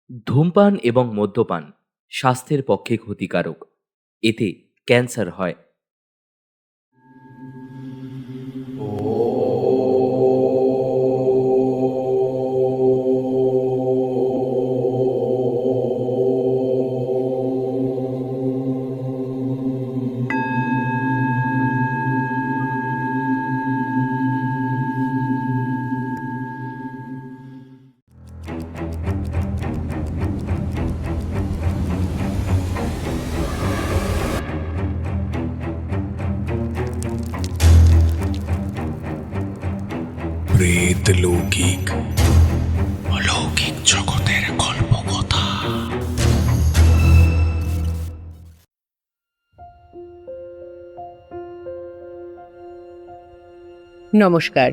ধূমপান এবং মদ্যপান স্বাস্থ্যের পক্ষে ক্ষতিকারক। এতে ক্যান্সার হয়। প্রেত লৌকিক অলৌকিক জগতের কল্পকথা। নমস্কার।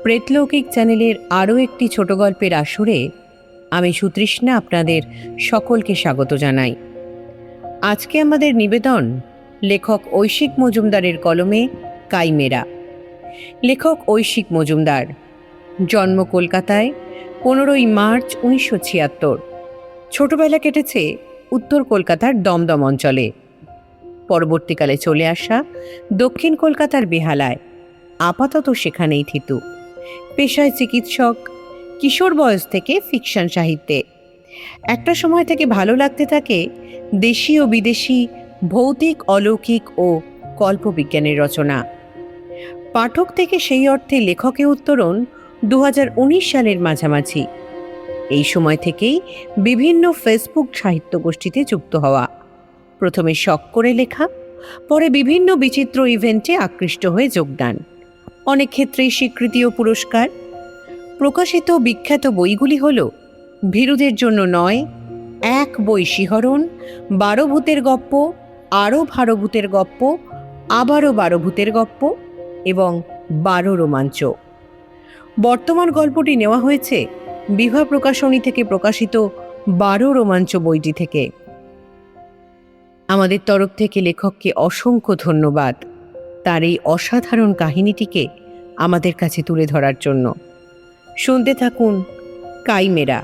প্রেতলৌকিক চ্যানেলের আরও একটি ছোট গল্পের আসরে আমি সুতৃষ্ণা আপনাদের সকলকে স্বাগত জানাই। আজকে আমাদের নিবেদন লেখক ঐশিক মজুমদারের কলমে কাইমেরা। লেখক ঐশিক মজুমদার, জন্ম কলকাতায় 15ই মার্চ 1976। ছোটবেলা কেটেছে উত্তর কলকাতার দমদম অঞ্চলে। পরবর্তীকালে চলে আসা দক্ষিণ কলকাতার বেহালায়, আপাতত সেখানেই থিতু। পেশায় চিকিৎসক, কিশোর বয়স থেকে ফিকশন সাহিত্যে। একটা সময় থেকে ভালো লাগতে থাকে দেশি ও বিদেশি ভৌতিক, অলৌকিক ও কল্পবিজ্ঞানের রচনা। পাঠক থেকে সেই অর্থে লেখকে উত্তরণ 2019 সালের মাঝামাঝি। এই সময় থেকেই বিভিন্ন ফেসবুক সাহিত্য গোষ্ঠীতে যুক্ত হওয়া। প্রথমে শখ করে লেখা, পরে বিভিন্ন বিচিত্র ইভেন্টে আকৃষ্ট হয়ে যোগদান। অনেক ক্ষেত্রেই স্বীকৃতি ও পুরস্কার। প্রকাশিত বিখ্যাত বইগুলি হল ভীরুদের জন্য নয়, এক বই শিহরণ, 12 ভূতের গপ্প, আরও 12 ভূতের গপ্প, আবারও 12 ভূতের গপ্প এবং 12 রোমাঞ্চ। বর্তমান গল্পটি নেওয়া হয়েছে বিভা প্রকাশনী থেকে প্রকাশিত 12 রোমাঞ্চ বইটি থেকে। আমাদের তরফ থেকে লেখককে অসংখ্য ধন্যবাদ তার এই অসাধারণ কাহিনীটিকে আমাদের কাছে তুলে ধরার জন্য। শুনতে থাকুন কাইমেরা।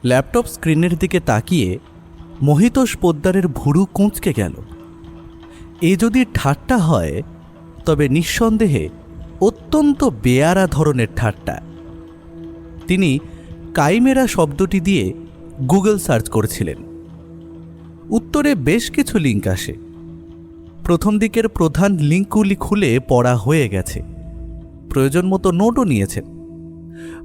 ল্যাপটপ স্ক্রিনের দিকে তাকিয়ে মহিতোষ পোদ্দারের ভুরু কুঁচকে গেল। এ যদি ঠাট্টা হয় তবে নিঃসন্দেহে অত্যন্ত বেয়ারা ধরনের ঠাট্টা। তিনি কাইমেরা শব্দটি দিয়ে গুগল সার্চ করেছিলেন। উত্তরে বেশ কিছু লিঙ্ক আসে। প্রথম দিকের প্রধান লিঙ্কগুলি খুলে পড়া হয়ে গেছে, প্রয়োজন মতো নোটও নিয়েছেন।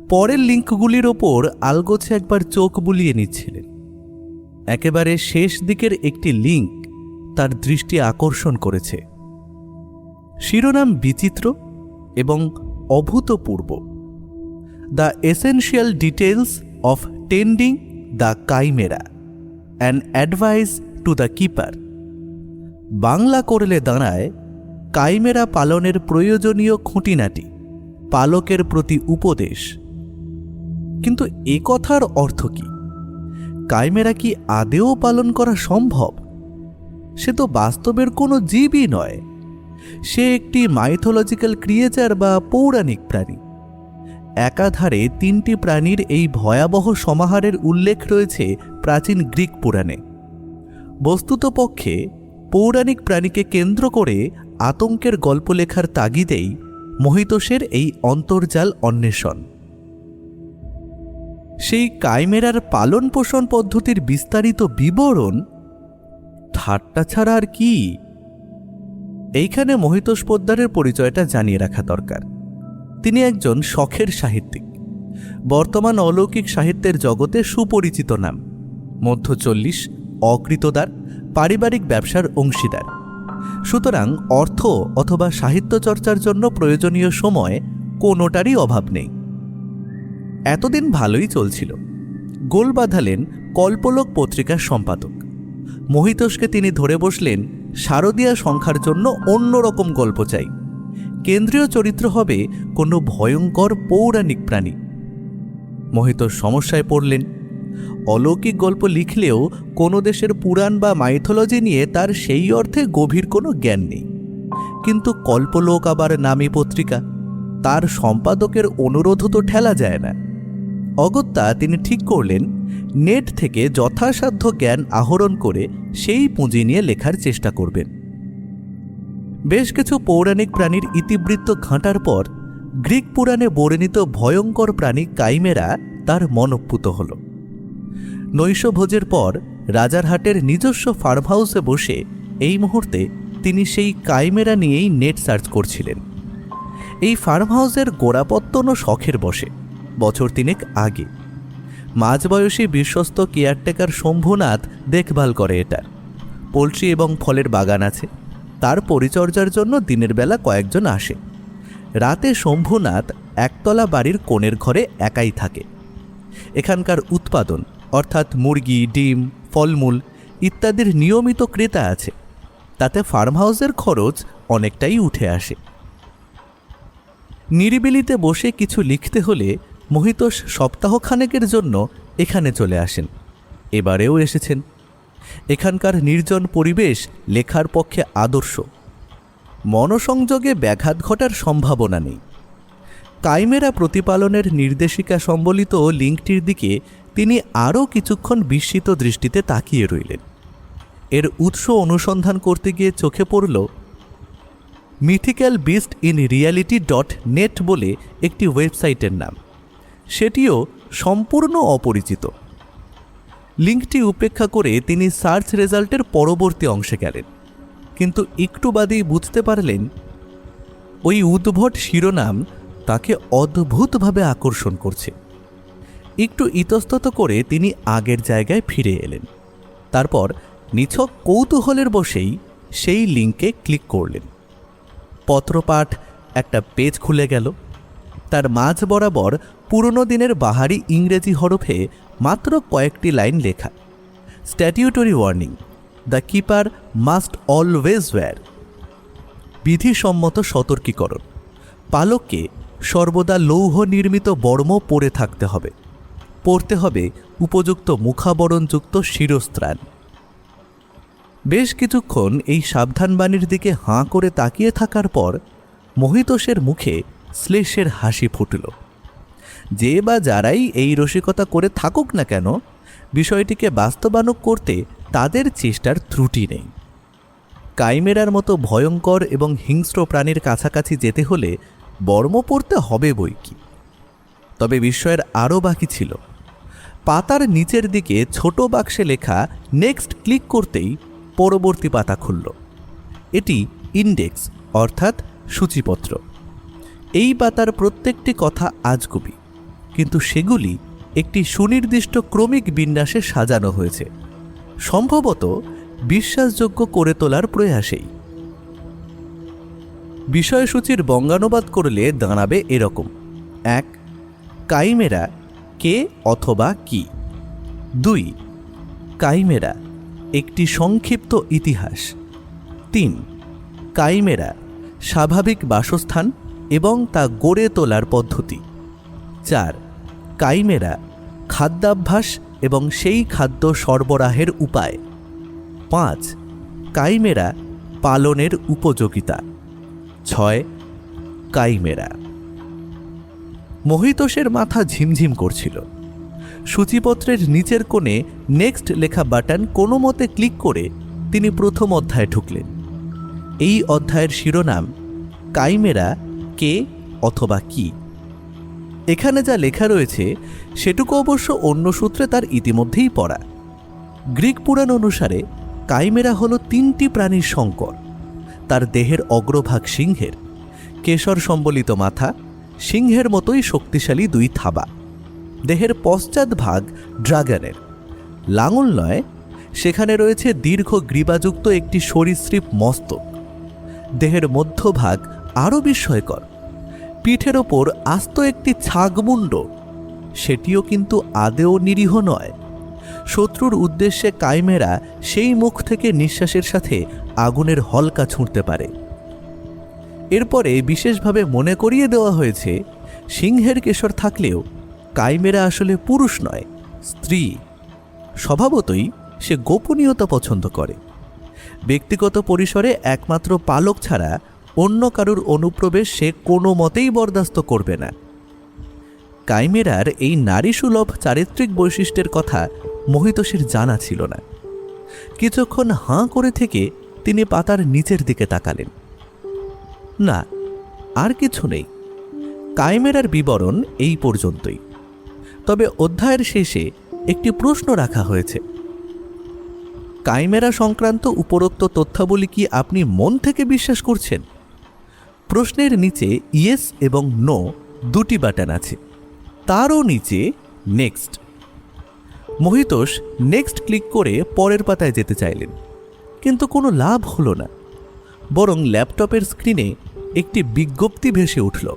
পরের লিঙ্কগুলির ওপর আলগোছে একবার চোখ বুলিয়ে নিচ্ছিলেন। একেবারে শেষ দিকের একটি লিঙ্ক তার দৃষ্টি আকর্ষণ করেছে। শিরোনাম বিচিত্র এবং অভূতপূর্ব। The essential details of tending the chimera, an advice to the keeper. Bangla করলে দাঁড়ায় কাইমেরা পালনের প্রয়োজনীয় খুঁটিনাটি, পালকের প্রতি উপদেশ। কিন্তু এ কথার অর্থ কি? কাইমেরা কি আদেও পালন করা সম্ভব? সে তো বাস্তবের কোনো জীবই নয়। সে একটি মাইথোলজিক্যাল ক্রিয়েচার বা পৌরাণিক প্রাণী। একাধারে 3টি প্রাণীর এই ভয়াবহ সমাহারের উল্লেখ রয়েছে প্রাচীন গ্রিক পুরাণে। বস্তুতপক্ষে পৌরাণিক প্রাণীকে কেন্দ্র করে আতঙ্কের গল্প লেখার তাগিদেই মহিতোষের এই অন্তর্জাল অন্বেষণ। সেই কাইমেরার পালন পোষণ পদ্ধতির বিস্তারিত বিবরণ ঠাট্টা ছাড়া আর কি? এইখানে মহিতোষ পোদ্দারের পরিচয়টা জানিয়ে রাখা দরকার। তিনি একজন শখের সাহিত্যিক, বর্তমান অলৌকিক সাহিত্যের জগতে সুপরিচিত নাম। মধ্য 40, অকৃতদার, পারিবারিক ব্যবসার অংশীদার। সুতরাং অর্থ অথবা সাহিত্য চর্চার জন্য প্রয়োজনীয় সময় কোনোটারই অভাব নেই। এতদিন ভালোই চলছিল। গোল বাঁধালেন কল্পলোক পত্রিকার সম্পাদক। মহিতোষকে তিনি ধরে বসলেন শারদীয়া সংখ্যার জন্য অন্যরকম গল্প চাই। কেন্দ্রীয় চরিত্র হবে কোনো ভয়ঙ্কর পৌরাণিক প্রাণী। মহিতোষ সমস্যায় পড়লেন। অলৌকিক গল্প লিখলেও কোনো দেশের পুরাণ বা মাইথোলজি নিয়ে তার সেই অর্থে গভীর কোনো জ্ঞান নেই। কিন্তু কল্পলোক আবার নামী পত্রিকা, তার সম্পাদকের অনুরোধও তো ঠেলা যায় না। অগত্যা তিনি ঠিক করলেন নেট থেকে যথাসাধ্য জ্ঞান আহরণ করে সেই পুঁজি নিয়ে লেখার চেষ্টা করবেন। বেশ কিছু পৌরাণিক প্রাণীর ইতিবৃত্ত ঘাঁটার পর গ্রিক পুরাণে বর্ণিত ভয়ঙ্কর প্রাণী কাইমেরা তার মনঃপুত হল। নৈশভোজের পর রাজারহাটের নিজস্ব ফার্ম হাউসে বসে এই মুহূর্তে তিনি সেই কাইমেরা নিয়েই নেট সার্চ করছিলেন। এই ফার্ম হাউসের গোড়াপত্তনও শখের বসে বছর তিনেক আগে। মাঝবয়সী বিশ্বস্ত কেয়ারটেকার শম্ভুনাথ দেখভাল করে এটার। পোলট্রি এবং ফলের বাগান আছে। তার পরিচর্যার জন্য দিনের বেলা কয়েকজন আসে। রাতে শম্ভুনাথ একতলা বাড়ির কোণের ঘরে একাই থাকে। এখানকার উৎপাদন অর্থাৎ মুরগি, ডিম, ফলমূল ইত্যাদির নিয়মিত ক্রেতা আছে। তাতে ফার্ম হাউসের খরচ অনেকটাই উঠে আসে। নিরিবিলিতে বসে কিছু লিখতে হলে মহিতোষ সপ্তাহখানেকের জন্য এখানে চলে আসেন। এবারেও এসেছেন। এখানকার নির্জন পরিবেশ লেখার পক্ষে আদর্শ। মনসংযোগে ব্যাঘাত ঘটার সম্ভাবনা নেই। কাইমেরা প্রতিপালনের নির্দেশিকা সম্বলিত লিঙ্কটির দিকে তিনি আরও কিছুক্ষণ বিস্মিত দৃষ্টিতে তাকিয়ে রইলেন। এর উৎস অনুসন্ধান করতে গিয়ে চোখে পড়ল mythicalbeastinreality.net বলে একটি ওয়েবসাইটের নাম। সেটিও সম্পূর্ণ অপরিচিত। লিঙ্কটি উপেক্ষা করে তিনি সার্চ রেজাল্টের পরবর্তী অংশে গেলেন, কিন্তু একটু বাদেই বুঝতে পারলেন ওই উদ্ভট শিরোনাম তাকে অদ্ভুতভাবে আকর্ষণ করছে। একটু ইতস্তত করে তিনি আগের জায়গায় ফিরে এলেন। তারপর নিছক কৌতূহলের বশেই সেই লিঙ্কে ক্লিক করলেন। পত্রপাঠ একটা পেজ খুলে গেল। তার মাঝ বরাবর পুরনো দিনের বাহারি ইংরেজি হরফে মাত্র কয়েকটি লাইন লেখা। Statutory warning, the keeper must always wear. বিধিসম্মত সতর্কীকরণ, পালককে সর্বদা লৌহ নির্মিত বর্ম পরে থাকতে হবে। পরতে হবে উপযুক্ত মুখাবরণযুক্ত শিরস্ত্রাণ। বেশ কিছুক্ষণ এই সাবধানবাণীর দিকে হাঁ করে তাকিয়ে থাকার পর মহিতোষের মুখে শ্লেষের হাসি ফুটল। যে বা যারাই এই রসিকতা করে থাকুক না কেন, বিষয়টিকে বাস্তবায়ন করতে তাদের চেষ্টার ত্রুটি নেই। কাইমেরার মতো ভয়ঙ্কর এবং হিংস্র প্রাণীর কাছাকাছি যেতে হলে বর্ম পরতে হবে বই কি। তবে বিস্ময়ের আরও বাকি ছিল। পাতার নিচের দিকে ছোট বাক্সে লেখা নেক্সট ক্লিক করতেই পরবর্তী পাতা খুলল। এটি ইন্ডেক্স অর্থাৎ সূচিপত্র। এই পাতার প্রত্যেকটি কথা আজগুবি, কিন্তু সেগুলি একটি সুনির্দিষ্ট ক্রমিক বিন্যাসে সাজানো হয়েছে, সম্ভবত বিশ্বাসযোগ্য করে তোলার প্রয়াসেই। বিষয়সূচির বঙ্গানুবাদ করলে দাঁড়াবে এরকম: 1. কাইমেরা কে অথবা কি। 2. কাইমেরা একটি সংক্ষিপ্ত ইতিহাস। 3. কাইমেরা স্বাভাবিক বাসস্থান এবং তা গড়ে তোলার পদ্ধতি। 4. কাইমেরা খাদ্যাভ্যাস এবং সেই খাদ্য সরবরাহের উপায়। 5. কাইমেরা পালনের উপযোগিতা। 6. কাইমেরা। মহিতোষের মাথা ঝিমঝিম করছিল। সূচিপত্রের নিচের কোণে নেক্সট লেখা বাটন কোনো মতে ক্লিক করে তিনি প্রথম অধ্যায়ে ঢুকলেন। এই অধ্যায়ের শিরোনাম কাইমেরা কে অথবা কি। এখানে যা লেখা রয়েছে সেটুকু অবশ্য অন্য সূত্রে তার ইতিমধ্যেই পড়া। গ্রিক পুরাণ অনুসারে কাইমেরা হল 3টি প্রাণীর সংকর। তার দেহের অগ্রভাগ সিংহের, কেশর সম্বলিত মাথা, সিংহের মতোই শক্তিশালী 2 থাবা। দেহের পশ্চাৎ ভাগ ড্রাগনের, লাঙল নয়, সেখানে রয়েছে দীর্ঘ গ্রীবাযুক্ত একটি সরীসৃপ মস্তক। দেহের মধ্যভাগ আরও বিস্ময়কর, পিঠের ওপর আস্ত একটি ছাগমুণ্ড। সেটিও কিন্তু আদেও নিরীহ নয়। শত্রুর উদ্দেশ্যে কাইমেরা সেই মুখ থেকে নিঃশ্বাসের সাথে আগুনের হলকা ছুঁড়তে পারে। এরপরে বিশেষভাবে মনে করিয়ে দেওয়া হয়েছে সিংহের কেশর থাকলেও কাইমেরা আসলে পুরুষ নয়, স্ত্রী। স্বভাবতই সে গোপনীয়তা পছন্দ করে। ব্যক্তিগত পরিসরে একমাত্র পালক ছাড়া অন্য কারুর অনুপ্রবেশ সে কোনো মতেই বরদাস্ত করবে না। কাইমেরার এই নারীসুলভ চারিত্রিক বৈশিষ্ট্যের কথা মহিতোষের জানা ছিল না। কিছুক্ষণ হাঁ করে থেকে তিনি পাতার নিচের দিকে তাকালেন। না, আর কিছু নেই। কাইমেরার বিবরণ এই পর্যন্তই। তবে অধ্যায়ের শেষে একটি প্রশ্ন রাখা হয়েছে। কাইমেরা সংক্রান্ত উপরোক্ত তথ্যাবলী কি আপনি মন থেকে বিশ্বাস করছেন? প্রশ্নের নিচে ইয়েস এবং নো দুটি বাটন আছে, তারও নিচে নেক্সট। মহিতোষ নেক্সট ক্লিক করে পরের পাতায় যেতে চাইলেন, কিন্তু কোনো লাভ হলো না। বরং ল্যাপটপের স্ক্রিনে একটি বিজ্ঞপ্তি ভেসে উঠল।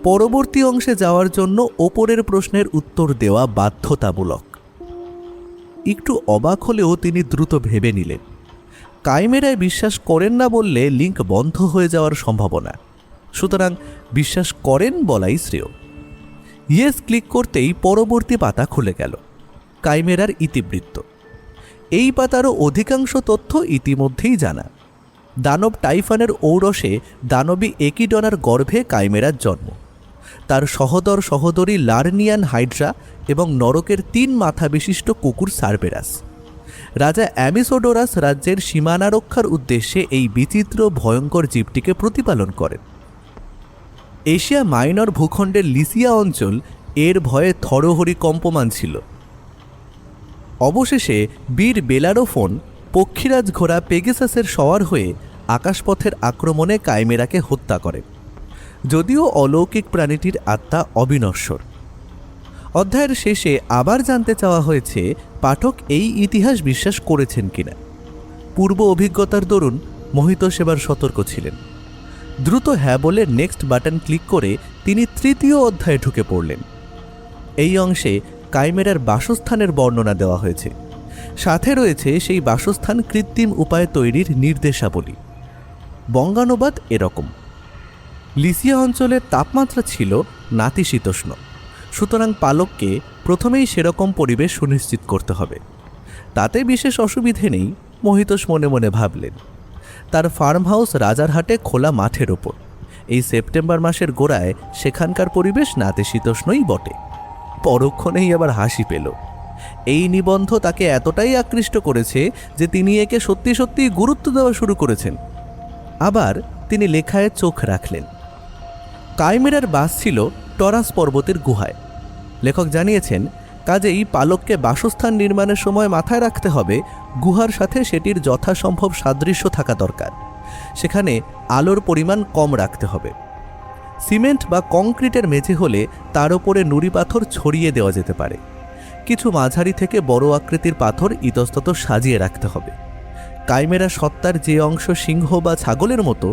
পরবর্তী অংশে যাওয়ার জন্য ওপরের প্রশ্নের উত্তর দেওয়া বাধ্যতামূলক। একটু অবাক হলেও তিনি দ্রুত ভেবে নিলেন, কাইমেরায় বিশ্বাস করেন না বললে লিঙ্ক বন্ধ হয়ে যাওয়ার সম্ভাবনা, সুতরাং বিশ্বাস করেন বলাই শ্রেয়। ইয়েস ক্লিক করতেই পরবর্তী পাতা খুলে গেল, কাইমেরার ইতিবৃত্ত। এই পাতারও অধিকাংশ তথ্য ইতিমধ্যেই জানা। দানব টাইফানের ঔরসে দানবী একিডনার গর্ভে কাইমেরার জন্ম। তার সহোদর সহোদরী লার্নিয়ান হাইড্রা এবং নরকের 3 মাথা বিশিষ্ট কুকুর সার্বেরাস। রাজা অ্যামিসোডোরাস রাজ্যের সীমানা রক্ষার উদ্দেশ্যে এই বিচিত্র ভয়ঙ্কর জীবটিকে প্রতিপালন করেন। এশিয়া মাইনর ভূখণ্ডের লিসিয়া অঞ্চল এর ভয়ে থরহরি কম্পমান ছিল। অবশেষে বীর বেলারোফোন পক্ষীরাজ ঘোড়া পেগেসাসের সওয়ার হয়ে আকাশপথের আক্রমণে কাইমেরাকে হত্যা করেন, যদিও অলৌকিক প্রাণীটির আত্মা অবিনশ্বর। অধ্যায়ের শেষে আবার জানতে চাওয়া হয়েছে পাঠক এই ইতিহাস বিশ্বাস করেছেন কিনা। পূর্ব অভিজ্ঞতার দরুন মহিতোষ এবার সতর্ক ছিলেন। দ্রুত হ্যাঁ বলে নেক্সট বাটন ক্লিক করে তিনি তৃতীয় অধ্যায়ে ঢুকে পড়লেন। এই অংশে কাইমেরার বাসস্থানের বর্ণনা দেওয়া হয়েছে, সাথে রয়েছে সেই বাসস্থান কৃত্রিম উপায়ে তৈরির নির্দেশাবলী। বঙ্গানুবাদ এরকম: লিসিয়া অঞ্চলের তাপমাত্রা ছিল নাতিশীতোষ্ণ, সুতরাং পালককে প্রথমেই সেরকম পরিবেশ সুনিশ্চিত করতে হবে। তাতে বিশেষ অসুবিধে নেই, মহিতোষ মনে মনে ভাবলেন। তার ফার্ম হাউস রাজারহাটে খোলা মাঠের ওপর। এই সেপ্টেম্বর মাসের গোড়ায় সেখানকার পরিবেশ নাতিশীতোষ্ণই বটে। পরক্ষণেই আবার হাসি পেল। এই নিবন্ধ তাকে এতটাই আকৃষ্ট করেছে যে তিনি একে সত্যি সত্যিই গুরুত্ব দেওয়া শুরু করেছেন। আবার তিনি লেখায় চোখ রাখলেন। কাইমেরার বাস ছিল টরাস পর্বতের গুহায়। লেখক জানিয়েছেন, কাজেই পালককে বাসস্থান নির্মাণের সময় মাথায় রাখতে হবে গুহার সাথে সেটির যথাসম্ভব সাদৃশ্য থাকা দরকার। সেখানে আলোর পরিমাণ কম রাখতে হবে। সিমেন্ট বা কংক্রিটের মেঝে হলে তার ওপরে নুড়ি পাথর ছড়িয়ে দেওয়া যেতে পারে। কিছু মাঝারি থেকে বড় আকৃতির পাথর ইতস্তত সাজিয়ে রাখতে হবে। কাইমেরা সত্তার যে অংশ সিংহ বা ছাগলের মতো,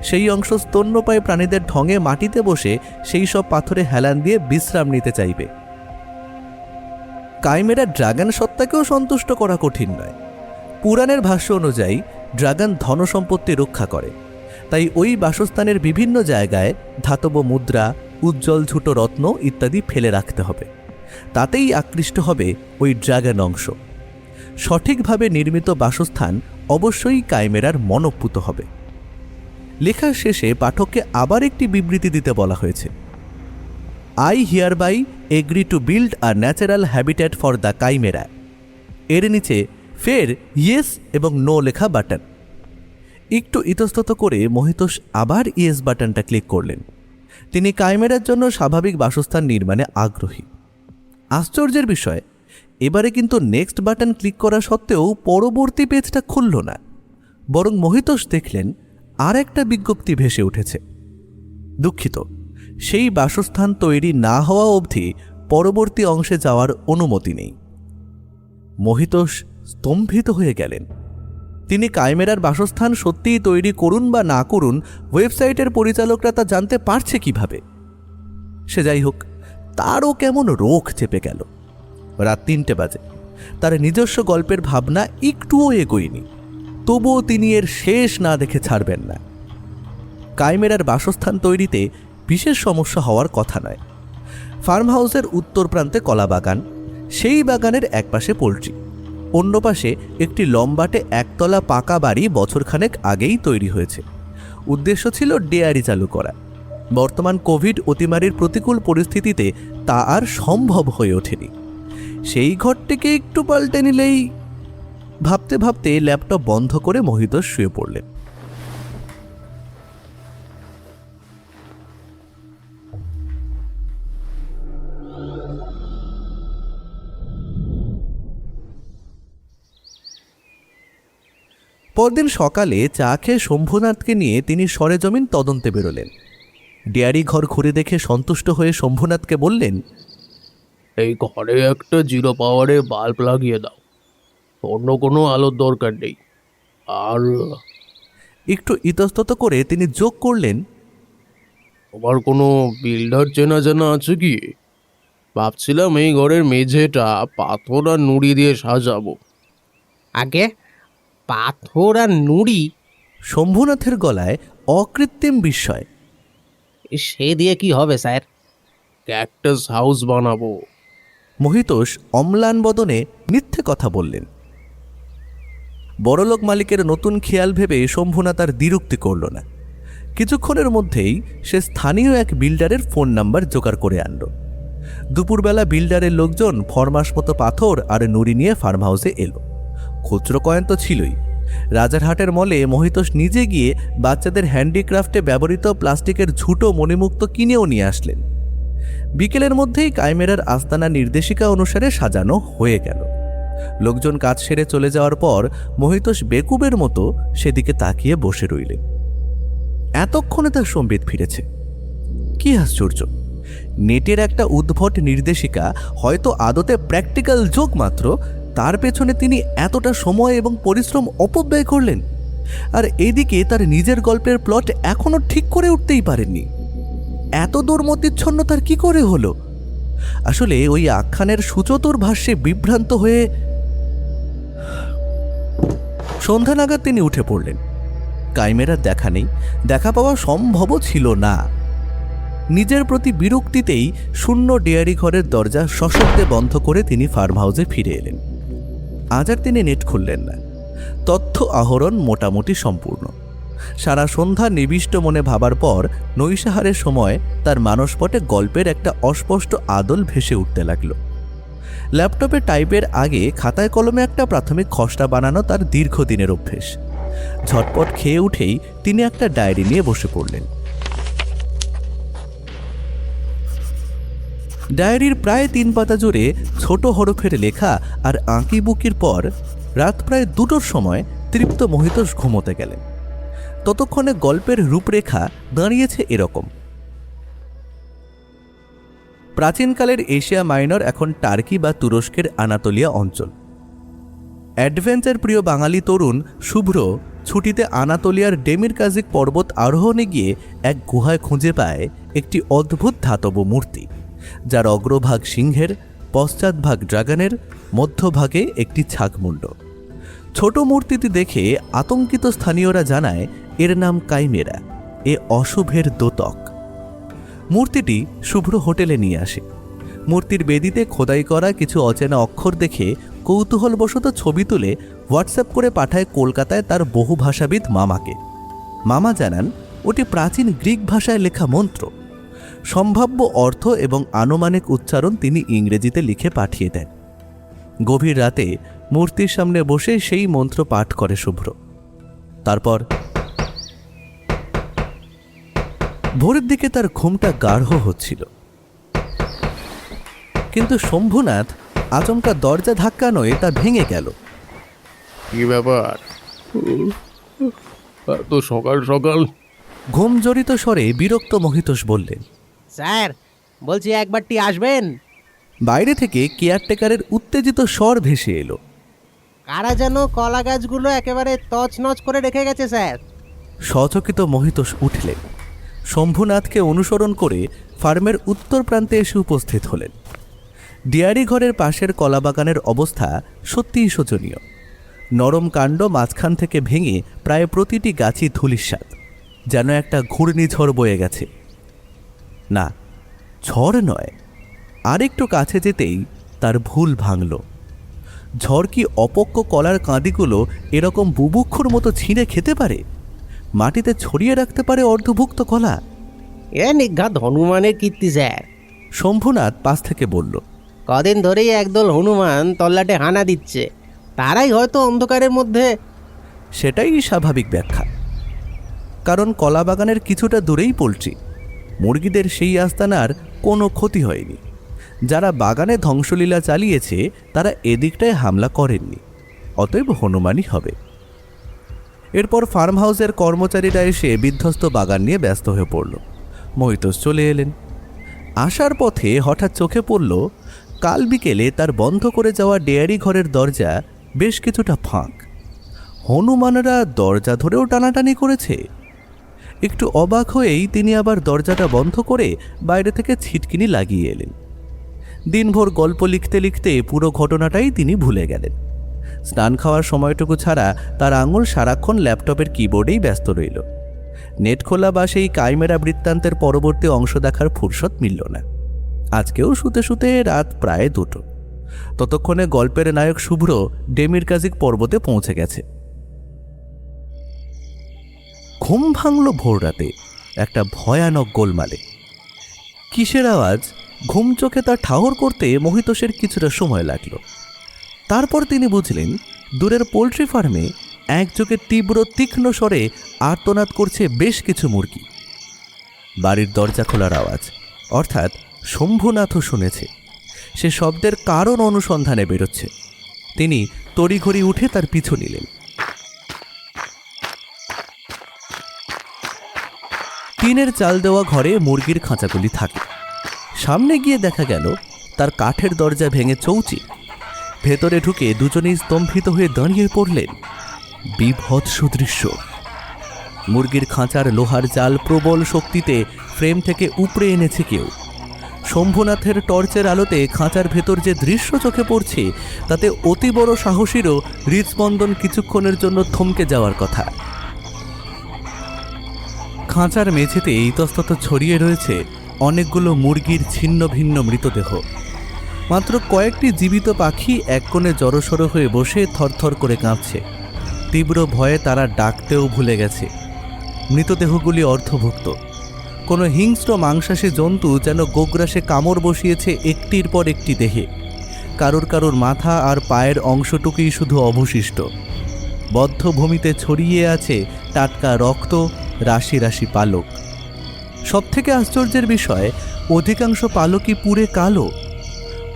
সেই অংশ স্তন্যপায়ী প্রাণীদের ঢঙে মাটিতে বসে সেই সব পাথরে হেলান দিয়ে বিশ্রাম নিতে চাইবে। কাইমেরা ড্রাগন সত্তাকেও সন্তুষ্ট করা কঠিন নয়। পুরাণের ভাষ্য অনুযায়ী ড্রাগন ধনসম্পত্তি রক্ষা করে, তাই ওই বাসস্থানের বিভিন্ন জায়গায় ধাতব মুদ্রা, উজ্জ্বল ঝুটো রত্ন ইত্যাদি ফেলে রাখতে হবে। তাতেই আকৃষ্ট হবে ওই ড্রাগন অংশ। সঠিকভাবে নির্মিত বাসস্থান অবশ্যই কাইমেরার মনোপুত হবে। লেখার শেষে পাঠককে আবার একটি বিবৃতি দিতে বলা হয়েছে। I hereby agree to build a natural habitat for the chimera. এর নিচে ফের ইয়েস এবং নো লেখা বাটন। একটু ইতস্তত করে মহিতোষ আবার ইয়েস বাটনটা ক্লিক করলেন। তিনি কাইমেরার জন্য স্বাভাবিক বাসস্থান নির্মাণে আগ্রহী। আশ্চর্যের বিষয়, এবারে কিন্তু নেক্সট বাটন ক্লিক করা সত্ত্বেও পরবর্তী পেজটা খুলল না, বরং মহিতোষ দেখলেন আর একটা বিজ্ঞপ্তি ভেসে উঠেছে। দুঃখিত, সেই বাসস্থান তৈরি না হওয়া অবধি পরবর্তী অংশে যাওয়ার অনুমতি নেই। মহিতোষ স্তম্ভিত হয়ে গেলেন। তিনি কাইমেরার বাসস্থান সত্যিই তৈরি করুন বা না করুন, ওয়েবসাইটের পরিচালকরা তা জানতে পারছে কিভাবে? সে যাই হোক, তারও কেমন রোখ চেপে গেল। রাত 3টে বাজে। তার নিজস্ব গল্পের ভাবনা একটুও এগোয়নি, তবুও তিনি এর শেষ না দেখে ছাড়বেন না। কাইমেরার বাসস্থান তৈরিতে বিশেষ সমস্যা হওয়ার কথা নয়। ফার্ম হাউসের উত্তর প্রান্তে কলা বাগান, সেই বাগানের একপাশে পোলট্রি, অন্য পাশে একটি লম্বাটে একতলা পাকা বাড়ি বছরখানেক আগেই তৈরি হয়েছে। উদ্দেশ্য ছিল ডেয়ারি চালু করা। বর্তমান কোভিড অতিমারির প্রতিকূল পরিস্থিতিতে তা আর সম্ভব হয়ে ওঠেনি। সেই ঘরটিকে একটু পাল্টে নিলেই। ভাবতে ভাবতে ল্যাপটপ বন্ধ করে মহিতোষ শুয়ে পড়লেন। পরদিন সকালে চা খেয়ে শম্ভুনাথকে নিয়ে তিনি সরেজমিন তদন্তে বেরোলেন। ডেয়ারি ঘর ঘুরে দেখে সন্তুষ্ট হয়ে শম্ভুনাথকে বললেন, এই ঘরে একটা 0 পাওয়ারের বাল্ব লাগিয়ে দাও, অন্য কোনো আলোর দরকার নেই। আর একটু ইতস্তত করে তিনি যোগ করলেন, তোমার কোনো বিল্ডার চেনা জানা আছে কি? ভাবছিলাম এই ঘরের মেঝেটা পাথর আর নুড়ি দিয়ে সাজাবো। আগে পাথর আর নুড়ি? শম্ভুনাথের গলায় অকৃত্রিম বিস্ময়। সে দিয়ে কি হবে স্যার? ক্যাকটাস হাউস বানাবো। মহিতোষ অম্লান বদনে মিথ্যে কথা বললেন। বড়লোক মালিকের নতুন খেয়াল ভেবে শম্ভুনাথ আর দ্বিরুক্তি করল না। কিছুক্ষণের মধ্যেই সে স্থানীয় এক বিল্ডারের ফোন নাম্বার জোগাড় করে আনল। দুপুরবেলা বিল্ডারের লোকজন ফরমাস মতো পাথর আর নুড়ি নিয়ে ফার্ম হাউসে এলো। খুচরো কয়েন তো ছিলই। রাজারহাটের মলে মহিতোষ নিজে গিয়ে বাচ্চাদের হ্যান্ডিক্রাফটে ব্যবহৃত প্লাস্টিকের ঝুটো মণিমুক্ত কিনেও নিয়ে আসলেন। বিকেলের মধ্যেই কাইমেরার আস্তানা নির্দেশিকা অনুসারে সাজানো হয়ে গেল। লোকজন কাজ সেরে চলে যাওয়ার পর মহিতোষ বেকুবের মতো সেদিকে তাকিয়ে বসে রইলেন। এতক্ষণে তার সম্বিত ফিরেছে। কি আশ্চর্য! নেটের একটা উদ্ভট নির্দেশিকা, হয়তো আদতে প্র্যাকটিক্যাল জোক মাত্র, তার পেছনে তিনি এতটা সময় এবং পরিশ্রম অপব্যয় করলেন। আর এদিকে তার নিজের গল্পের প্লট এখনো ঠিক করে উঠতেই পারেননি। এত দুর্মতিচ্ছন্ন তার কি করে হলো? আসলে ওই আখ্যানের সুচতুর ভাষ্যে বিভ্রান্ত হয়ে সন্ধ্যা নাগাদ তিনি উঠে পড়লেন। কাইমেরার দেখা নেই, দেখা পাওয়া সম্ভবও ছিল না। নিজের প্রতি বিরক্তিতেই শূন্য ডেয়ারি ঘরের দরজা সশব্দে বন্ধ করে তিনি ফার্ম হাউসে ফিরে এলেন। আজ আর তিনি নেট খুললেন না। তথ্য আহরণ মোটামুটি সম্পূর্ণ। সারা সন্ধ্যা নিবিষ্ট মনে ভাবার পর নৈশাহারের সময় তার মানসপটে গল্পের একটা অস্পষ্ট আদল ভেসে উঠতে লাগলো। ল্যাপটপে টাইপের আগে খাতায় কলমে একটা প্রাথমিক খসড়া বানানো তার দীর্ঘদিনের অভ্যেস। ঝটপট খেয়ে উঠেই তিনি একটা ডায়েরি নিয়ে বসে পড়লেন। ডায়েরির প্রায় 3 পাতা জুড়ে ছোট হরফের লেখা আর আঁকিবুকির পর রাত প্রায় 2টোর সময় তৃপ্ত মহিতোষ ঘুমোতে গেলেন। ততক্ষণে গল্পের রূপরেখা দাঁড়িয়েছে এরকম। প্রাচীনকালের এশিয়া মাইনর এখন টার্কি বা তুরস্কের আনাতোলিয়া অঞ্চল। অ্যাডভেঞ্চার প্রিয় বাঙালি তরুণ শুভ্র ছুটিতে আনাতোলিয়ার ডেমিরকাজিক পর্বত আরোহণে গিয়ে এক গুহায় খুঁজে পায় একটি অদ্ভুত ধাতব মূর্তি, যার অগ্রভাগ সিংহের, পশ্চাৎভাগ ড্রাগনের, মধ্যভাগে একটি ছাগমুণ্ড। ছোট মূর্তিটি দেখে আতঙ্কিত স্থানীয়রা জানায় এর নাম কাইমেরা, এ অশুভের দোতক। মূর্তিটি শুভ্র হোটেলে নিয়ে আসে। মূর্তির বেদিতে খোদাই করা কিছু অচেনা অক্ষর দেখে কৌতূহলবশত ছবি তুলে হোয়াটসঅ্যাপ করে পাঠায় কলকাতায় তার বহুভাষাবিদ মামাকে। মামা জানান ওটি প্রাচীন গ্রিক ভাষায় লেখা মন্ত্র। সম্ভাব্য অর্থ এবং আনুমানিক উচ্চারণ তিনি ইংরেজিতে লিখে পাঠিয়ে দেন। গভীর রাতে মূর্তির সামনে বসে সেই মন্ত্র পাঠ করে শুভ্র। তারপর ভোরের দিকে তার ঘুমটা গাঢ় হচ্ছিল, কিন্তু শম্ভুনাথ আচমকা দরজা ধাক্কা নয় তা ভেঙে গেল। কি ব্যাপার? এত সকাল সকাল? ঘুম জড়িত স্বরে বিরক্ত মহিতোষ বললেন, স্যার বলছি একবারটি আসবেন। বাইরে থেকে কেয়ারটেকারের উত্তেজিত স্বর ভেসে এলো। কারা যেন কলা গাছগুলো একেবারে তছনছ করে রেখে গেছে স্যার। সচকিত মহিতোষ উঠলেন। শম্ভুনাথকে অনুসরণ করে ফার্মের উত্তর প্রান্তে এসে উপস্থিত হলেন। ডেয়ারি ঘরের পাশের কলাবাগানের অবস্থা সত্যিই শোচনীয়। নরম কাণ্ড মাঝখান থেকে ভেঙে প্রায় প্রতিটি গাছই ধূলিসাৎ। যেন একটা ঘূর্ণিঝড় বয়ে গেছে। না, ঝড় নয়, আরেকটু কাছে যেতেই তার ভুল ভাঙল। ঝড় কি অপক্ক কলার কাঁদিগুলো এরকম বুভুক্ষুর মতো ছিঁড়ে খেতে পারে? মাটিতে ছড়িয়ে রাখতে পারে অর্ধভুক্ত কলা? এ নিঘাত হনুমানের কীর্তি স্যার। শম্ভুনাথ পাশ থেকে বলল, কদিন ধরেই একদল হনুমান তল্লাটে হানা দিচ্ছে, তারাই হয়তো অন্ধকারের মধ্যে। সেটাই স্বাভাবিক ব্যাখ্যা। কারণ কলা বাগানের কিছুটা দূরেই পোল্ট্রি, মুরগিদের সেই আস্তানার কোনো ক্ষতি হয়নি। যারা বাগানে ধ্বংসলীলা চালিয়েছে তারা এদিকটায় হামলা করেননি, অতএব হনুমানই হবে। এরপর ফার্ম হাউসের কর্মচারীরা এসে বিধ্বস্ত বাগান নিয়ে ব্যস্ত হয়ে পড়ল। মহিতোষ চলে এলেন। আসার পথে হঠাৎ চোখে পড়ল কাল বিকেলে তার বন্ধ করে যাওয়া ডেয়ারি ঘরের দরজা বেশ কিছুটা ফাঁক। হনুমানরা দরজা ধরেও টানাটানি করেছে। একটু অবাক হয়েই তিনি আবার দরজাটা বন্ধ করে বাইরে থেকে ছিটকিনি লাগিয়ে এলেন। দিনভর গল্প লিখতে লিখতে পুরো ঘটনাটাই তিনি ভুলে গেলেন। স্নান খাওয়ার সময়টুকু ছাড়া তার আঙুল সারাক্ষণ ল্যাপটপের কিবোর্ডেই ব্যস্ত রইল। নেট খোলা বা সেই কাইমেরা বৃত্তান্তের পরবর্তী অংশ দেখার ফুরসত মিলল না। আজকেও শুতে শুতে রাত প্রায় 2টো। ততক্ষণে গল্পের নায়ক শুভ্র ডেমিরকাজিক পর্বতে পৌঁছে গেছে। ঘুম ভাঙল ভোর রাতে একটা ভয়ানক গোলমালে। কিসের আওয়াজ ঘুম চোখে তা ঠাহর করতে মহিতোষের কিছুটা সময় লাগল। তারপর তিনি বুঝলেন দূরের পোলট্রি ফার্মে একযোগে তীব্র তীক্ষ্ণ স্বরে আর্তনাদ করছে বেশ কিছু মুরগি। বাড়ির দরজা খোলার আওয়াজ, অর্থাৎ শম্ভুনাথও শুনেছে। সে শব্দের কারণ অনুসন্ধানে বেরোচ্ছে। তিনি তড়িঘড়ি উঠে তার পিছু নিলেন। টিনের চাল দেওয়া ঘরে মুরগির খাঁচাগুলি থাকে। সামনে গিয়ে দেখা গেল তার কাঠের দরজা ভেঙে চৌচি। ভেতরে ঢুকে দুজনেই স্তম্ভিত হয়ে দাঁড়িয়ে পড়লেন। বিভৎস দৃশ্য। মুরগির খাঁচার লোহার জাল প্রবল শক্তিতে ফ্রেম থেকে উপড়ে এনেছে কেউ। শম্ভুনাথের টর্চের আলোতে খাঁচার ভেতর যে দৃশ্য চোখে পড়ছে তাতে অতি বড় সাহসীরও হৃদস্পন্দন কিছুক্ষণের জন্য থমকে যাওয়ার কথা। খাঁচার মেঝেতে ইতস্তত ছড়িয়ে রয়েছে অনেকগুলো মুরগির ছিন্ন ভিন্ন মৃতদেহ। মাত্র কয়েকটি জীবিত পাখি এক কোণে জড়সড় হয়ে বসে থরথর করে কাঁপছে। তীব্র ভয়ে তারা ডাকতেও ভুলে গেছে। মৃতদেহগুলি অর্ধভুক্ত। কোনো হিংস্র মাংসাশী জন্তু যেন গোগ্রাসে কামড় বসিয়েছে একটির পর একটি দেহে। কারুর কারুর মাথা আর পায়ের অংশটুকুই শুধু অবশিষ্ট। বদ্ধভূমিতে ছড়িয়ে আছে টাটকা রক্ত, রাশি রাশি পালক। সবথেকে আশ্চর্যের বিষয়, অধিকাংশ পালকই পুড়ে কালো।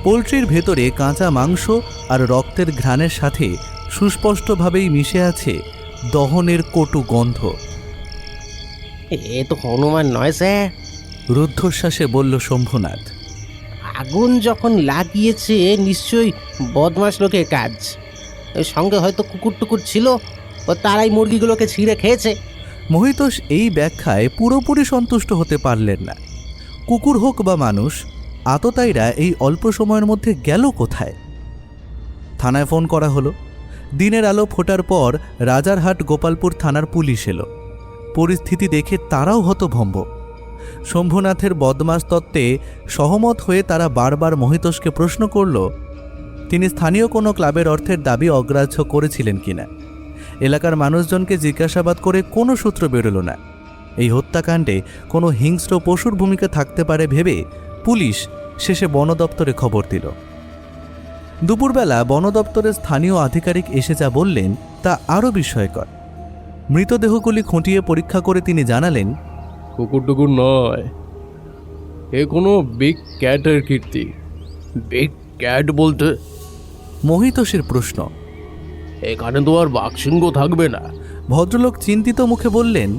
পোলট্রির ভেতরে কাঁচা মাংস আর রক্তের ঘ্রাণের সাথে সুস্পষ্টভাবেই মিশে আছে দহনের কটু গন্ধ। এ তো হনুমান নয় স্যার। রুদ্ধশ্বাসে বলল শম্ভুনাথ। আগুন যখন লাগিয়েছে নিশ্চয়ই বদমাশ লোকের কাজ। এর সঙ্গে হয়তো কুকুর টুকুর ছিল, ও তারাই মুরগিগুলোকে ছিঁড়ে খেয়েছে। মহিতোষ এই ব্যাখ্যায় পুরোপুরি সন্তুষ্ট হতে পারলেন না। কুকুর হোক বা মানুষ, আততায়ীরা এই অল্প সময়ের মধ্যে গেল কোথায়? থানায় ফোন করা হলো। দিনের আলো ফোটার পর রাজারহাট গোপালপুর থানার পুলিশ এলো। পরিস্থিতি দেখে তারাও হতভম্ব। শম্ভুনাথের বদমাশ তত্ত্বে সহমত হয়ে তারা বারবার মহিতোষকে প্রশ্ন করল তিনি স্থানীয় কোনো ক্লাবের অর্থের দাবি অগ্রাহ্য করেছিলেন কিনা। এলাকার মানুষজনকে জিজ্ঞাসাবাদ করে কোনো সূত্র বেরোল না। এই হত্যাকাণ্ডে কোনো হিংস্র পশুর ভূমিকা থাকতে পারে ভেবে পুলিশ শেষে বন দপ্তরে খবর দিল। দুপুরবেলা বন দপ্তরের স্থানীয় আধিকারিক এসে যা বললেন তা আরও বিস্ময়কর। মৃতদেহগুলি খুঁটিয়ে পরীক্ষা করে তিনি জানালেন, কুকুর টুকুর নয়, এ কোনো বিগ ক্যাটের কীর্তি। বিগ ক্যাট বলতে? মহিতোষের প্রশ্ন। এখানে তো আর বাঘসিংহ থাকবে না। ভদ্রলোক চিন্তিত মুখে বললেন,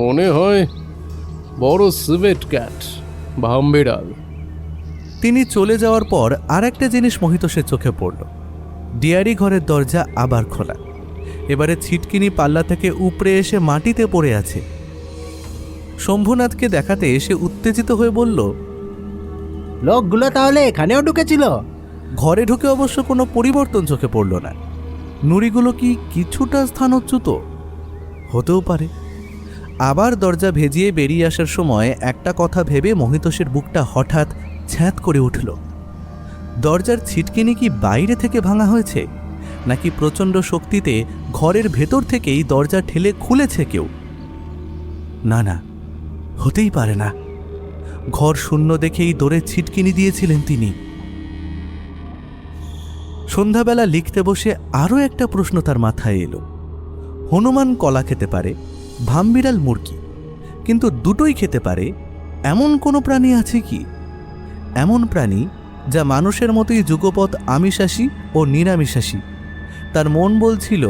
মনে হয় বড় সিভেট ক্যাট, ভামবিড়াল। তিনি চলে যাওয়ার পর আর একটা জিনিস মহিতোষের চোখে পড়ল। ডিয়ারি ঘরের দরজা আবার খোলা। এবারে ছিটকিনি পাল্লা থেকে উপড়ে এসে মাটিতে পড়ে আছে। শম্ভুনাথকে দেখাতে এসে উত্তেজিত হয়ে বলল, লোকগুলো তাহলে এখানেও ঢুকেছিল? ঘরে ঢুকে অবশ্য কোনো পরিবর্তন চোখে পড়ল না। নুড়িগুলো কি কিছুটা স্থানচ্যুত? হতেও পারে, আবার দরজা ভেজিয়ে বেরিয়ে আসার সময় একটা কথা ভেবে মহিতোষের বুকটা হঠাৎ ছ্যাঁত করে উঠল। দরজার ছিটকিনি কি বাইরে থেকে ভাঙা হয়েছে, নাকি প্রচণ্ড শক্তিতে ঘরের ভেতর থেকেই দরজা ঠেলে খুলেছে কেউ? না না, হতেই পারে না। ঘর শূন্য দেখেই দৌড়ে ছিটকিনি দিয়েছিলেন তিনি। সন্ধ্যাবেলা লিখতে বসে আরও একটা প্রশ্ন তার মাথায় এলো। হনুমান কলা খেতে পারে, ভামবিড়াল মুরগি, কিন্তু দুটোই খেতে পারে এমন কোনো প্রাণী আছে কি? এমন প্রাণী যা মানুষের মতোই যুগপৎ আমিষাশী ও নিরামিষাশী। তার মন বলছিল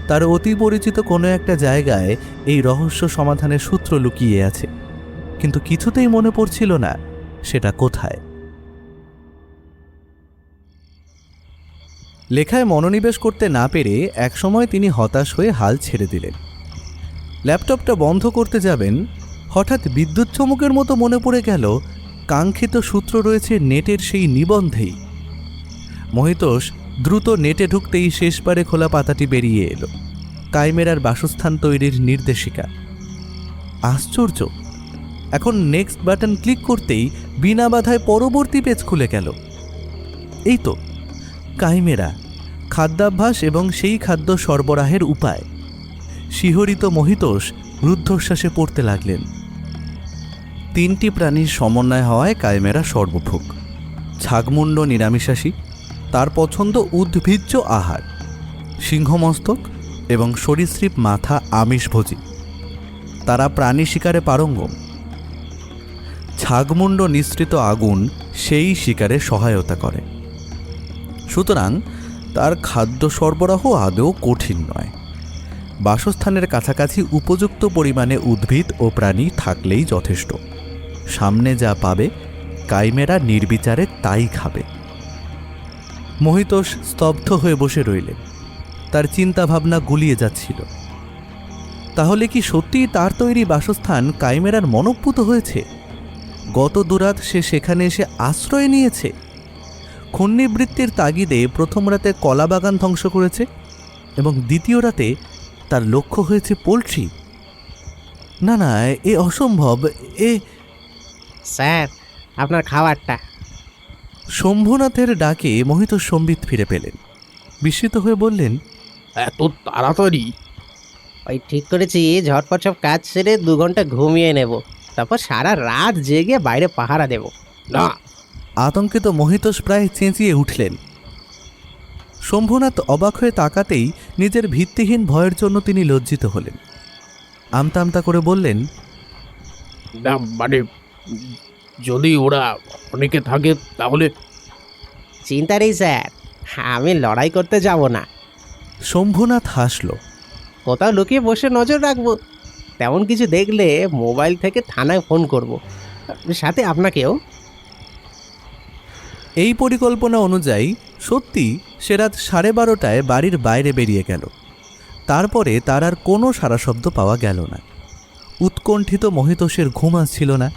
তার অতি পরিচিত কোনো একটা জায়গায় এই রহস্য সমাধানের সূত্র লুকিয়ে আছে, কিন্তু কিছুতেই মনে পড়ছিল না সেটা কোথায়। লেখায় মনোনিবেশ করতে না পেরে একসময় তিনি হতাশ হয়ে হাল ছেড়ে দিলেন। ল্যাপটপটা বন্ধ করতে যাবেন, হঠাৎ বিদ্যুৎ চমকের মতো মনে পড়ে গেল কাঙ্ক্ষিত সূত্র রয়েছে নেটের সেই নিবন্ধেই। মহিতোষ দ্রুত নেটে ঢুকতেই শেষবারে খোলা পাতাটি বেরিয়ে এলো, কাইমেরার বাসস্থান তৈরির নির্দেশিকা। আশ্চর্য, এখন নেক্সট বাটন ক্লিক করতেই বিনা বাধায় পরবর্তী পেজ খুলে গেল। এই তো কাইমেরা, খাদ্যাভ্যাস এবং সেই খাদ্য সরবরাহের উপায়। শিহরিত মহিতোষ রুদ্ধশ্বাসে পড়তে লাগলেন। 3টি প্রাণীর সমন্বয় হওয়ায় কাইমেরা সর্বভোগ। ছাগমুণ্ড নিরামিষাশী, তার পছন্দ উদ্ভিজ্জ আহার। সিংহমস্তক এবং সরীসৃপ মাথা আমিষভোজী, তারা প্রাণী শিকারে পারঙ্গম। ছাগমুণ্ড নিঃসৃত আগুন সেই শিকারে সহায়তা করে, সুতরাং তার খাদ্য সরবরাহ আদৌ কঠিন নয়। বাসস্থানের কাছাকাছি উপযুক্ত পরিমাণে উদ্ভিদ ও প্রাণী থাকলেই যথেষ্ট। সামনে যা পাবে কাইমেরা নির্বিচারে তাই খাবে। মহিতোষ স্তব্ধ হয়ে বসে রইলেন, তার চিন্তাভাবনা গুলিয়ে যাচ্ছিল। তাহলে কি সত্যিই তার তৈরি বাসস্থান কাইমেরার মনোপুত হয়েছে? গত দুরাত সে সেখানে এসে আশ্রয় নিয়েছে। ক্ষুণ্ণিবৃত্তির তাগিদে প্রথম রাতে কলা বাগান ধ্বংস করেছে এবং দ্বিতীয় রাতে তার লক্ষ্য হয়েছে পোলট্রি। না না, এ অসম্ভব। স্যার, আপনার খাবারটা। শম্ভুনাথের ডাকে মহিতোষ সম্বিত ফিরে পেলেন। বিস্মিত হয়ে বললেন, এত তাড়াতাড়ি? ওই ঠিক করেছি, ঝটপট সব কাজ সেরে 2 ঘন্টা ঘুমিয়ে নেব, তারপর সারা রাত জেগে বাইরে পাহারা দেব। না। আতঙ্কিত মহিতোষ প্রায় চেঁচিয়ে উঠলেন। শম্ভুনাথ অবাক হয়ে তাকাতেই নিজের ভিত্তিহীন ভয়ের জন্য তিনি লজ্জিত হলেন। আমতা আমতা করে বললেন, না মানে যদি ওরা অনেকে থাকে তাহলে? চিন্তা নেই স্যার, আমি লড়াই করতে যাব না। শম্ভুনাথ হাসল। কোথাও লুকিয়ে বসে নজর রাখবো, তেমন কিছু দেখলে মোবাইল থেকে থানায় ফোন করব, সাথে আপনাকেও। এই পরিকল্পনা অনুযায়ী সত্যি সে রাত 12:30টায় বাড়ির বাইরে বেরিয়ে গেল। তারপরে তার আর কোনো সারা শব্দ পাওয়া গেল না। উৎকণ্ঠিত মহিতোষের ঘুম আসছিল না।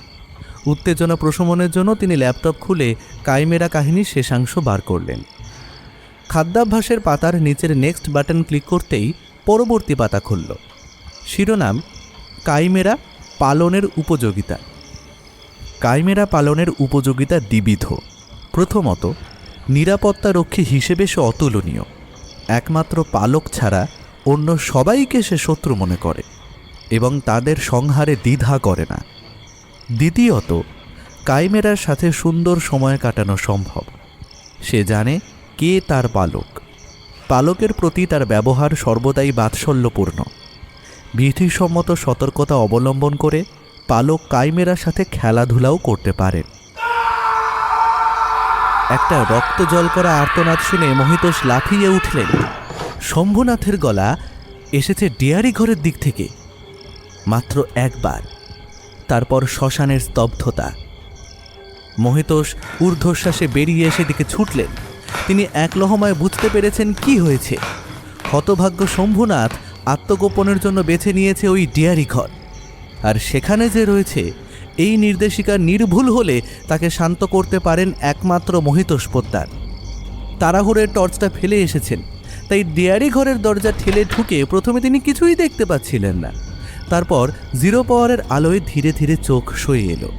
উত্তেজনা প্রশমনের জন্য তিনি ল্যাপটপ খুলে কাইমেরা কাহিনীর শেষাংশ বার করলেন। খাদ্যাভ্যাসের পাতার নিচের নেক্সট বাটন ক্লিক করতেই পরবর্তী পাতা খুলল। শিরোনাম, কাইমেরা পালনের উপযোগিতা। কাইমেরা পালনের উপযোগিতা দ্বিবিধ। প্রথমত, নিরাপত্তারক্ষী হিসেবে সে অতুলনীয়। একমাত্র পালক ছাড়া অন্য সবাইকে সে শত্রু মনে করে এবং তাদের সংহারে দ্বিধা করে না। দ্বিতীয়ত, কাইমেরার সাথে সুন্দর সময় কাটানো সম্ভব। সে জানে কে তার পালক। পালকের প্রতি তার ব্যবহার সর্বদাই বাৎসল্যপূর্ণ। বিধিসম্মত সতর্কতা অবলম্বন করে পালক কাইমেরার সাথে খেলাধুলাও করতে পারেন। একটা রক্ত জল করা আর্তনাদ শুনে মহিতোষ লাফিয়ে উঠলেন। শম্ভুনাথের গলা এসেছে ডেয়ারি ঘরের দিক থেকে। মাত্র একবার, তারপর শ্মশানের স্তব্ধতা। মহিতোষ ঊর্ধ্বশ্বাসে বেরিয়ে এসে দিকে ছুটলেন। তিনি এক লহমায় বুঝতে পেরেছেন কি হয়েছে। হতভাগ্য শম্ভুনাথ আত্মগোপনের জন্য বেছে নিয়েছে ওই ডেয়ারি ঘর, আর সেখানে যে রয়েছে এই নির্দেশিকা নির্ভুল হলে তাকে শান্ত করতে পারেন একমাত্র মহিতোষ পোদ্দার। তাড়াহুড়োর টর্চটা ফেলে এসেছেন, তাই ডেয়ারি ঘরের দরজা ঠেলে ঢুকে প্রথমে তিনি কিছুই দেখতে পাচ্ছিলেন না। তারপর জিরো পাওয়ারের আলোয় ধীরে ধীরে চোখ সয়ে এলো।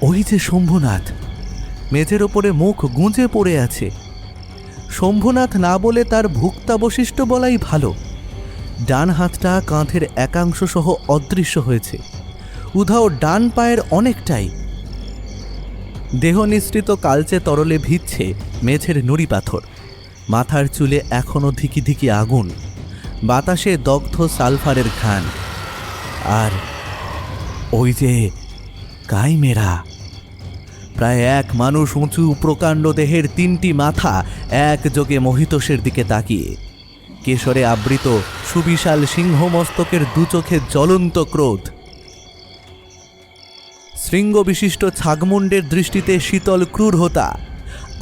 ওই যে শম্ভুনাথ মেঝের ওপরে মুখ গুঁজে পড়ে আছে। শম্ভুনাথ না বলে তার ভুক্তাবশিষ্ট বলাই ভালো। ডান হাতটা কাঁধের একাংশ সহ অদৃশ্য হয়েছে, উধাও ডান পায়ের অনেকটাই। দেহ নিঃসৃত কালচে তরলে ভিজছে মেঝের নুড়ি পাথর। মাথার চুলে এখনো ধিকি ধিকি আগুন, বাতাসে দগ্ধ সালফারের ঘ্রাণ। আর ওই যে কাইমেরা, প্রায় এক মানুষ উঁচু প্রকাণ্ড দেহের 3টি মাথা একযোগে মহিতোষের দিকে তাকিয়ে, কেশরে আবৃত সুবিশাল সিংহমস্তকের দুচোখে জ্বলন্ত ক্রোধ। শৃঙ্গ বিশিষ্ট ছাগমুণ্ডের দৃষ্টিতে শীতল ক্রূরহতা,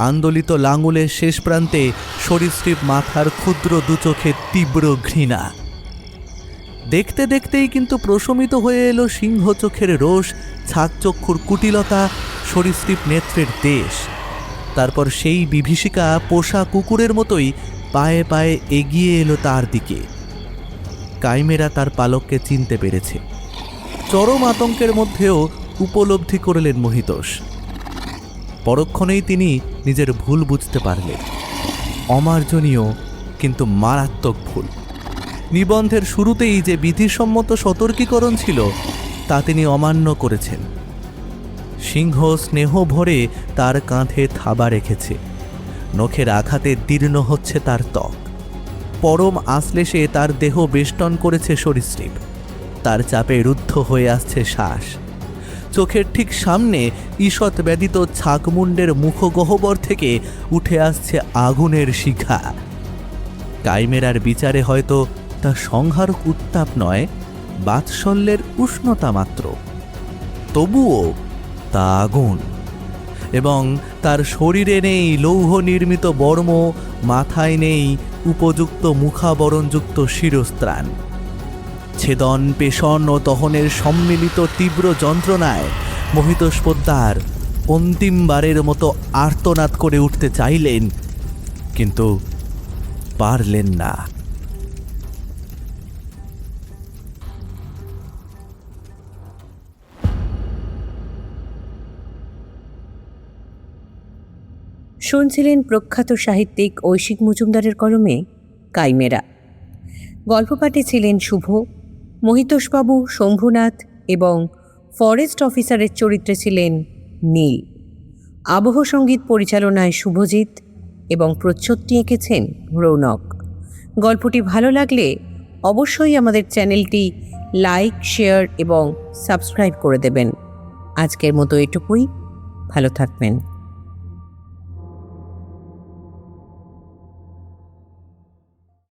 আন্দোলিত লাঙুলের শেষ প্রান্তে সরীসৃপ মাথার ক্ষুদ্র দুচোখে তীব্র ঘৃণা। দেখতে দেখতেই কিন্তু প্রশমিত হয়ে এলো সিংহ চোখের রোষ, ছাগচক্ষুর কুটিলতা, সরীসৃপ নেত্রের দেশ। তারপর সেই বিভীষিকা পোষা কুকুরের মতোই পায়ে পায়ে এগিয়ে এলো তার দিকে। কাইমেরা তার পালককে চিনতে পেরেছে। চরম আতঙ্কের মধ্যেও উপলব্ধি করলেন মহিতোষ। পরক্ষণেই তিনি নিজের ভুল বুঝতে পারলেন। অমার্জনীয় কিন্তু মারাত্মক ভুল। নিবন্ধের শুরুতেই যে বিধিসম্মত সতর্কীকরণ ছিল তা তিনি অমান্য করেছেন। সিংহ স্নেহ ভরে তার কাঁধে থাবা রেখেছে, নখের আঘাতে দীর্ণ হচ্ছে তার ত্বক। পরম আশ্লেষে তার দেহ বেষ্টন করেছে সরীসৃপ, তার চাপে রুদ্ধ হয়ে আসছে শ্বাস। চোখের ঠিক সামনে ঈষৎ ব্যতীত ছাগমুণ্ডের মুখগহ্বর থেকে উঠে আসছে আগুনের শিখা। কাইমেরার বিচারে হয়তো তা সংহারক উত্তাপ নয়, বাৎসল্যের উষ্ণতা মাত্র। তবুও তা আগুন, এবং তার শরীরে নেই লৌহ নির্মিত বর্ম, মাথায় নেই উপযুক্ত মুখাবরণযুক্ত শিরস্ত্রাণ। ছেদন, পেষণ ও দহনের সম্মিলিত তীব্র যন্ত্রণায় মহিতোষ পোদ্দার অন্তিমবারের মতো আর্তনাদ করে উঠতে চাইলেন, কিন্তু পারলেন না। শুনছিলেন প্রখ্যাত সাহিত্যিক ঐশিক মজুমদারের কলমে কাইমেরা। গল্প পাঠে ছিলেন শুভ, মহিতোষবাবু শম্ভুনাথ এবং ফরেস্ট অফিসারের চরিত্রে ছিলেন নীল। আবহ সঙ্গীত পরিচালনায় শুভজিৎ এবং প্রচ্ছদটি এঁকেছেন রৌনক। গল্পটি ভালো লাগলে অবশ্যই আমাদের চ্যানেলটি লাইক, শেয়ার এবং সাবস্ক্রাইব করে দেবেন। আজকের মতো এটুকুই। ভালো থাকবেন।